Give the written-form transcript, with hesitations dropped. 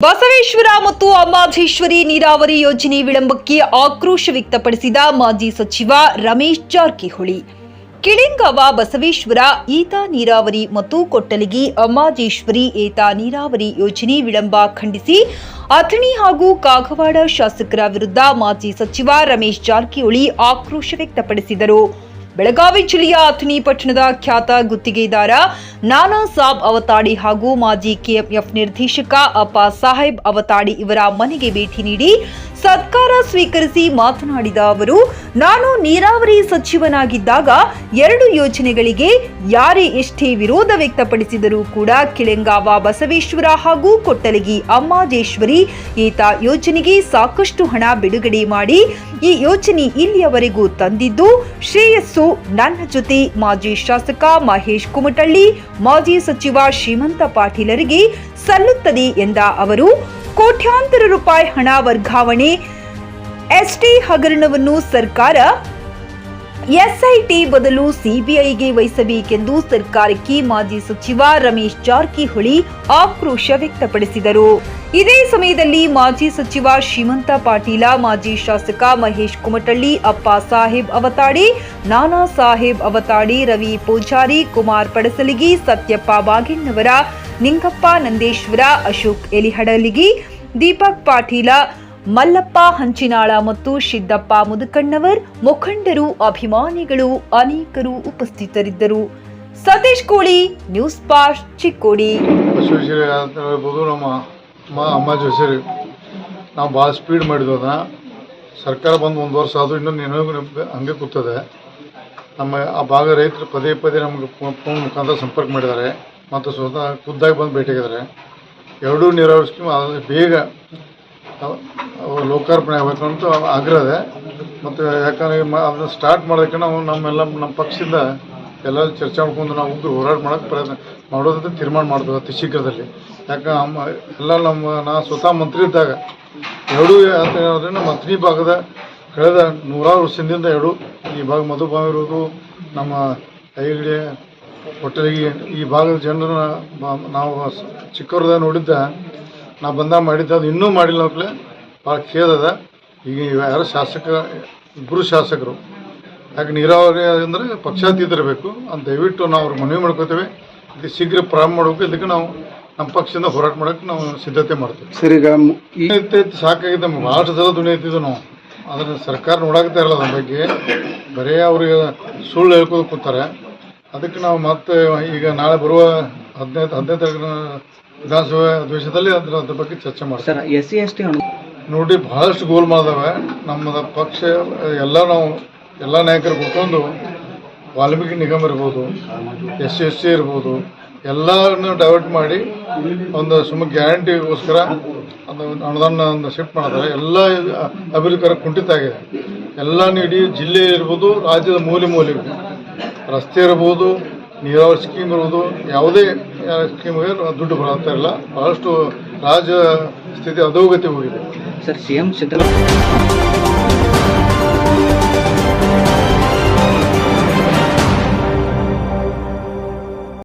ಬಸವೇಶ್ವರ ಮತ್ತು ಅಮ್ಮಾಜೇಶ್ವರಿ ನೀರಾವರಿ ಯೋಜನೆ ವಿಳಂಬಕ್ಕೆ ಆಕ್ರೋಶ ವ್ಯಕ್ತಪಡಿಸಿದ ಮಾಜಿ ಸಚಿವ ರಮೇಶ್ ಜಾರಕಿಹೊಳಿ. ಕಿಳಿಂಗಾವ ಬಸವೇಶ್ವರ ಏತ ನೀರಾವರಿ ಮತ್ತು ಕೊಟ್ಟಲಗಿ ಅಮ್ಮಾಜೇಶ್ವರಿ ಏತ ನೀರಾವರಿ ಯೋಜನೆ ವಿಳಂಬ ಖಂಡಿಸಿ ಅಥಣಿ ಹಾಗೂ ಕಾಗವಾಡ ಶಾಸಕರ ವಿರುದ್ಧ ಮಾಜಿ ಸಚಿವ ರಮೇಶ್ ಜಾರಕಿಹೊಳಿ ಆಕ್ರೋಶ ವ್ಯಕ್ತಪಡಿಸಿದರು. ಬೆಳಗಾವಿ ಜಿಲ್ಲೆಯ ಅಥಣಿ ಪಟ್ಟಣದ ಖ್ಯಾತ ಗುತ್ತಿಗೆದಾರ ನಾನಾ ಸಾಬ್ ಅವತಾಡಿ ಹಾಗೂ ಮಾಜಿ ಕೆಎಂಎಫ್ ನಿರ್ದೇಶಕ ಅಪ್ಪ ಸಾಹೇಬ್ ಅವತಾಡಿ ಇವರ ಮನೆಗೆ ಭೇಟಿ ನೀಡಿ ಸತ್ಕಾರ ಸ್ವೀಕರಿಸಿ ಮಾತನಾಡಿದ ಅವರು, ನಾನು ನೀರಾವರಿ ಸಚಿವನಾಗಿದ್ದಾಗ 2 ಯೋಜನೆಗಳಿಗೆ ಯಾರೇ ಎಷ್ಟೇ ವಿರೋಧ ವ್ಯಕ್ತಪಡಿಸಿದರೂ ಕೂಡ ಕಿಳೆಂಗಾವ ಬಸವೇಶ್ವರ ಹಾಗೂ ಕೊಟ್ಟಲಗಿ ಅಮ್ಮಾಜೇಶ್ವರಿ ಏತ ಯೋಜನೆಗೆ ಸಾಕಷ್ಟು ಹಣ ಬಿಡುಗಡೆ ಮಾಡಿ ಈ ಯೋಜನೆ ಇಲ್ಲಿಯವರೆಗೂ ತಂದಿದ್ದು ಶ್ರೇಯಸ್ಸು ನನ್ನ ಜೊತೆ ಮಾಜಿ ಶಾಸಕ ಮಹೇಶ್ ಕುಮಟಳ್ಳಿ, ಮಾಜಿ ಸಚಿವ ಶ್ರೀಮಂತ ಪಾಟೀಲರಿಗೆ ಸಲ್ಲುತ್ತದೆ ಎಂದ ಅವರು, ಕೋಟ್ಯಾಂತರ ರೂಪಾಯಿ ಹಣ ವರ್ಗಾವಣೆ ಎಸ್ಟಿ ಹಗರಣವನ್ನು ಸರ್ಕಾರ ಎಸ್ಐಟಿ ಬದಲು ಸಿಬಿಐಗೆ ವಹಿಸಬೇಕೆಂದು ಸರ್ಕಾರಕ್ಕೆ ಮಾಜಿ ಸಚಿವ ರಮೇಶ್ ಜಾರಕಿಹೊಳಿ ಆಕ್ರೋಶ ವ್ಯಕ್ತಪಡಿಸಿದರು. ಇದೇ ಸಮಯದಲ್ಲಿ ಮಾಜಿ ಸಚಿವ ಶ್ರೀಮಂತ ಪಾಟೀಲ, ಮಾಜಿ ಶಾಸಕ ಮಹೇಶ್ ಕುಮಟಳ್ಳಿ, ಅಪ್ಪ ಸಾಹೇಬ್ ಅವತಾಡಿ, ನಾನಾ ಸಾಹೇಬ್ ಅವತಾಡಿ, ರವಿ ಪೂಜಾರಿ, ಕುಮಾರ್ ಪಡಸಲಿಗಿ, ಸತ್ಯಪ್ಪ ಬಾಗೇಣ್ಣವರ, ನಿಂಗಪ್ಪ ನಂದೇಶ್ವರ, ಅಶೋಕ್ ಎಲಿಹಡಲಿಗಿ, ದೀಪಕ್ ಪಾಟೀಲ, ಮಲ್ಲಪ್ಪ ಹಂಚಿನಾಳ ಮತ್ತು ಸಿದ್ದಪ್ಪ ಮುದುಕಣ್ಣವರ್ ಮುಖಂಡರು, ಅಭಿಮಾನಿಗಳು ಅನೇಕರು ಉಪಸ್ಥಿತರಿದ್ದರು. ಸತೀಶ್ ಕೋಳಿ, ನ್ಯೂಸ್ ಪಾಸ್ಟ್, ಚಿಕ್ಕೋಡಿ. ನಮ್ಮ ಅಮ್ಮಾಜೇಶ್ವರಿ ನಾವು ಭಾಳ ಸ್ಪೀಡ್ ಮಾಡಿದ್ವು. ಅದನ್ನು ಸರ್ಕಾರ ಬಂದು 1 ವರ್ಷ ಆದರೂ ಇನ್ನೂ ಹಂಗೆ ಕೂತದೆ. ನಮ್ಮ ಆ ಭಾಗ ರೈತರು ಪದೇ ಪದೇ ನಮಗೆ ಫೋನ್ ಮುಖಾಂತರ ಸಂಪರ್ಕ ಮಾಡಿದ್ದಾರೆ ಮತ್ತು ಸ್ವತಃ ಖುದ್ದಾಗಿ ಬಂದು ಭೇಟಿಯಾಗಿದ್ದಾರೆ. 2 ನೀರಾವರಿ ಸ್ಕೀಮ್ ಬೇಗ ಲೋಕಾರ್ಪಣೆ ಆಗಬೇಕು ಅಂತ ಆಗ್ರಹ ಇದೆ. ಮತ್ತು ಯಾಕಂದರೆ ಅದನ್ನು ಸ್ಟಾರ್ಟ್ ಮಾಡೋದಕ್ಕೆ ನಾವು ನಮ್ಮ ಪಕ್ಷದಿಂದ ಎಲ್ಲ ಚರ್ಚೆ ಮಾಡ್ಕೊಂಡು ನಾವು ಹೋರಾಟ ಮಾಡೋಕ್ಕೆ ಪ್ರಯತ್ನ ಮಾಡೋದಂತ ತೀರ್ಮಾನ ಮಾಡ್ತೀವಿ ಅತಿ ಶೀಘ್ರದಲ್ಲಿ. ಯಾಕೆ ಎಲ್ಲ ನಾ ಸ್ವತಃ ಮಂತ್ರಿ ಇದ್ದಾಗ 2 ನಮ್ಮ ಅಥಣಿ ಭಾಗದ ಕಳೆದ 100 ವರ್ಷದಿಂದ 2 ಈ ಭಾಗ ಮಧುಬಾವಿ ಇರೋದು, ನಮ್ಮ ಐಗಡಿ ಕೊಟ್ಟಲಗಿ ಈ ಭಾಗದ ಜನರನ್ನ ನಾವು ಚಿಕ್ಕವ್ರದಾಗ ನೋಡಿದ್ದ, ನಾವು ಬಂದಾಗ ಮಾಡಿದ್ದ, ಅದು ಇನ್ನೂ ಮಾಡಿಲ್ಲ ಅವ್ಕಲೆ ಭಾಳ ಖೇದದ. ಈಗ ಯಾರು ಇಬ್ಬರು ಶಾಸಕರು ಯಾಕೆ ನೀರಾವರಿ ಅಂದರೆ ಪಕ್ಷಾತೀತರಬೇಕು ಅಂತ ದಯವಿಟ್ಟು ನಾವು ಅವ್ರಿಗೆ ಮನವಿ ಮಾಡ್ಕೋತೇವೆ. ಇದು ಶೀಘ್ರ ಪ್ರಾರಂಭ ಮಾಡಬೇಕು. ಇದಕ್ಕೆ ನಾವು ನಮ್ಮ ಪಕ್ಷದಿಂದ ಹೋರಾಟ ಮಾಡೋಕ್ಕೆ ನಾವು ಸಿದ್ಧತೆ ಮಾಡ್ತೀವಿ. ಸರ್, ಈಗ ಸಾಕಾಗಿದೆ. ನಮ್ಮ ಭಾಳಷ್ಟು ಸಲ ದುನಿ ಎತ್ತಿದ್ದು ನಾವು. ಅದನ್ನು ಸರ್ಕಾರ ನೋಡಾಕ್ತಾ ಇರಲ್ಲ ಅದ್ರ ಬಗ್ಗೆ, ಬರೀ ಅವ್ರಿಗೆ ಸುಳ್ಳು ಹೇಳ್ಕೋದು ಕೂತಾರೆ. ಅದಕ್ಕೆ ನಾವು ಮತ್ತೆ ಈಗ ನಾಳೆ ಬರುವ 15 ತಾರೀಕಿನ ವಿಧಾನಸಭೆ ಅಧಿವೇಶನದಲ್ಲಿ ಅದ್ರ ಬಗ್ಗೆ ಚರ್ಚೆ ಮಾಡ್ತಾರೆ. SC ST ನೋಡಿ, ಬಹಳಷ್ಟು ಗೋಲ್ ಮಾಡಿದಾವೆ ನಮ್ಮದ ಪಕ್ಷ. ಎಲ್ಲ ನಾಯಕರು ಕೂತ್ಕೊಂಡು ವಾಲ್ಮೀಕಿ ನಿಗಮ ಇರ್ಬೋದು, SC ಇರ್ಬೋದು, ಎಲ್ಲರನ್ನು ಡೈವರ್ಟ್ ಮಾಡಿ ಒಂದು ಗ್ಯಾರಂಟಿಗೋಸ್ಕರ ಅದು ಅನುದಾನ ಒಂದು ಶಿಫ್ಟ್ ಮಾಡ್ತಾರೆ. ಎಲ್ಲ ಅಭಿವೃದ್ಧಿ ಕುಂಠಿತ ಆಗಿದೆ. ಎಲ್ಲ ಇಡೀ ಜಿಲ್ಲೆ ಇರ್ಬೋದು, ರಾಜ್ಯದ ಮೂಲೆ ರಸ್ತೆ ಇರ್ಬೋದು, ನೀರಾವರಿ ಸ್ಕೀಮ್ ಇರ್ಬೋದು, ಯಾವುದೇ ಸ್ಕೀಮ್ಗೆ ದುಡ್ಡು ಬರುತ್ತಾ ಇಲ್ಲ. ಬಹಳಷ್ಟು ರಾಜ್ಯ ಸ್ಥಿತಿ ಅಧೋಗತಿ ಹೋಗಿದೆ. Sir, CM Siddaramaiah